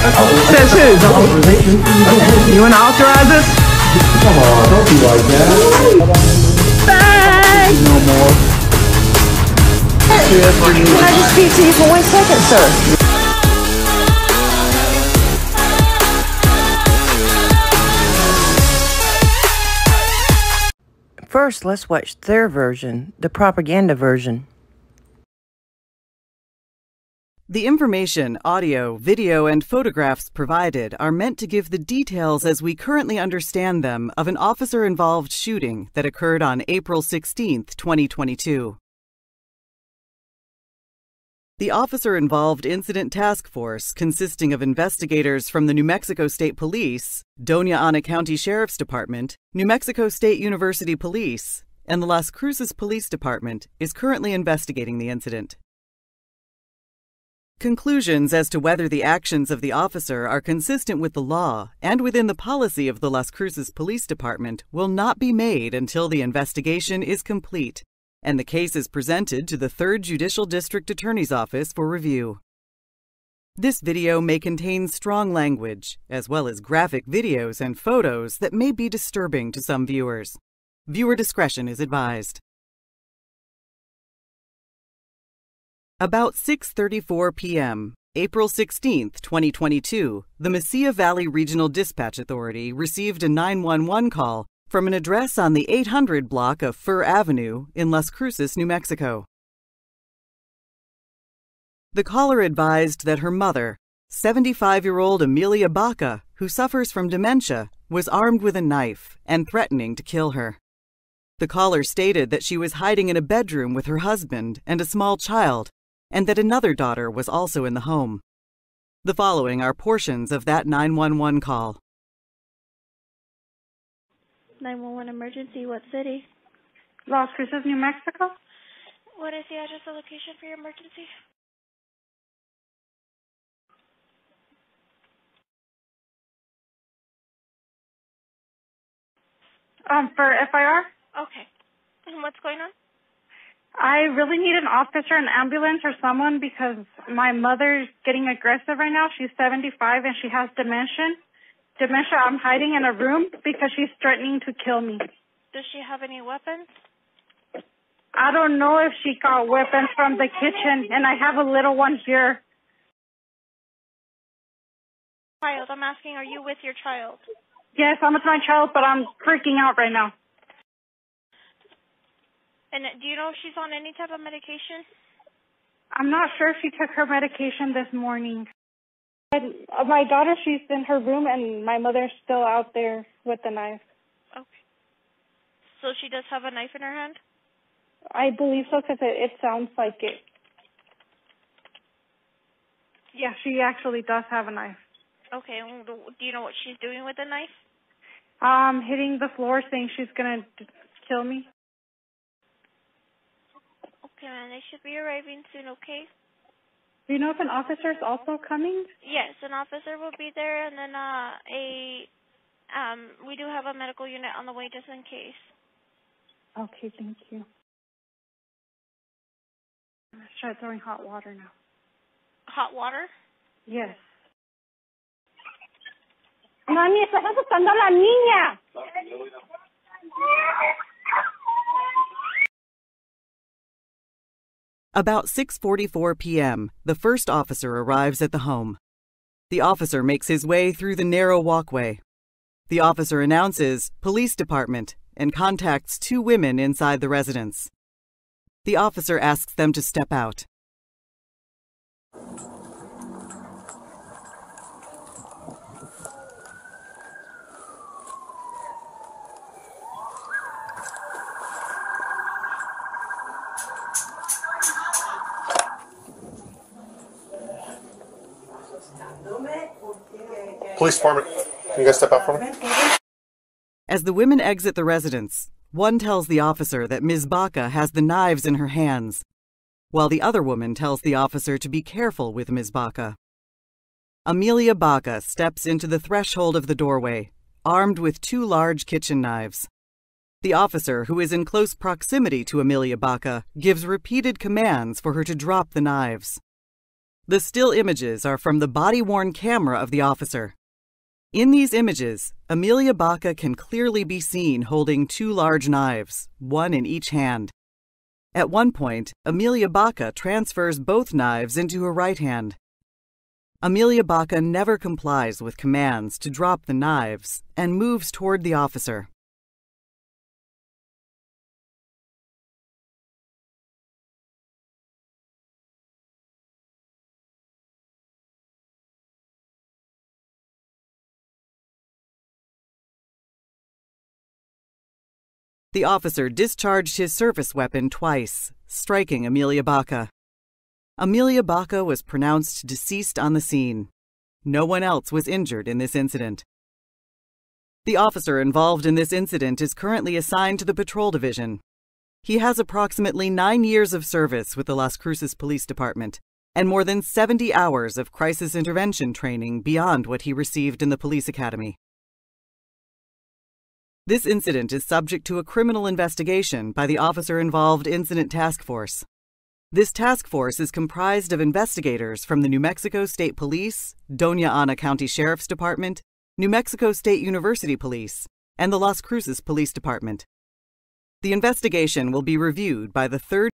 Says who? You want to authorize this? Come on, don't be like that. Bye! No more. Can I just speak to you for 1 second, sir? First, let's watch their version, the propaganda version. The information, audio, video, and photographs provided are meant to give the details as we currently understand them of an officer-involved shooting that occurred on April 16, 2022. The officer-involved incident task force, consisting of investigators from the New Mexico State Police, Doña Ana County Sheriff's Department, New Mexico State University Police, and the Las Cruces Police Department, is currently investigating the incident. Conclusions as to whether the actions of the officer are consistent with the law and within the policy of the Las Cruces Police Department will not be made until the investigation is complete and the case is presented to the 3rd Judicial District Attorney's Office for review. This video may contain strong language, as well as graphic videos and photos that may be disturbing to some viewers. Viewer discretion is advised. About 6:34 p.m., April 16, 2022, the Mesilla Valley Regional Dispatch Authority received a 911 call from an address on the 800 block of Fur Avenue in Las Cruces, New Mexico. The caller advised that her mother, 75-year-old Amelia Baca, who suffers from dementia, was armed with a knife and threatening to kill her. The caller stated that she was hiding in a bedroom with her husband and a small child, and that another daughter was also in the home. The following are portions of that 911 call. 911 emergency, what city? Las Cruces, New Mexico. What is the address or location for your emergency? For FIR? Okay. And what's going on? I really need an officer, an ambulance, or someone because my mother's getting aggressive right now. She's 75 and she has dementia. I'm hiding in a room because she's threatening to kill me. Does she have any weapons? I don't know if she got weapons from the kitchen, and I have a little one here. Child, I'm asking, are you with your child? Yes, I'm with my child, but I'm freaking out right now. And do you know if she's on any type of medication? I'm not sure if she took her medication this morning. My daughter, she's in her room, and my mother's still out there with the knife. Okay. So she does have a knife in her hand? I believe so, because it sounds like it. Yeah, she actually does have a knife. Okay, and do you know what she's doing with the knife? Hitting the floor, saying she's going to kill me. Okay, man, they should be arriving soon, okay? Do you know if an officer is also coming? Yes, an officer will be there, and then we do have a medical unit on the way just in case. Okay, thank you. Let's try throwing hot water now. Hot water? Yes. Mami, estás asustando a la niña. About 6:44 p.m., the first officer arrives at the home. The officer makes his way through the narrow walkway. The officer announces "Police Department" and contacts 2 women inside the residence. The officer asks them to step out. Police department, can you guys step out for me? As the women exit the residence, one tells the officer that Ms. Baca has the knives in her hands, while the other woman tells the officer to be careful with Ms. Baca. Amelia Baca steps into the threshold of the doorway, armed with 2 large kitchen knives. The officer, who is in close proximity to Amelia Baca, gives repeated commands for her to drop the knives. The still images are from the body-worn camera of the officer. In these images, Amelia Baca can clearly be seen holding two large knives, one in each hand. At one point, Amelia Baca transfers both knives into her right hand. Amelia Baca never complies with commands to drop the knives and moves toward the officer. The officer discharged his service weapon twice, striking Amelia Baca. Amelia Baca was pronounced deceased on the scene. No one else was injured in this incident. The officer involved in this incident is currently assigned to the Patrol Division. He has approximately 9 years of service with the Las Cruces Police Department and more than 70 hours of crisis intervention training beyond what he received in the police academy. This incident is subject to a criminal investigation by the officer-involved Incident Task Force. This task force is comprised of investigators from the New Mexico State Police, Doña Ana County Sheriff's Department, New Mexico State University Police, and the Las Cruces Police Department. The investigation will be reviewed by the 3rd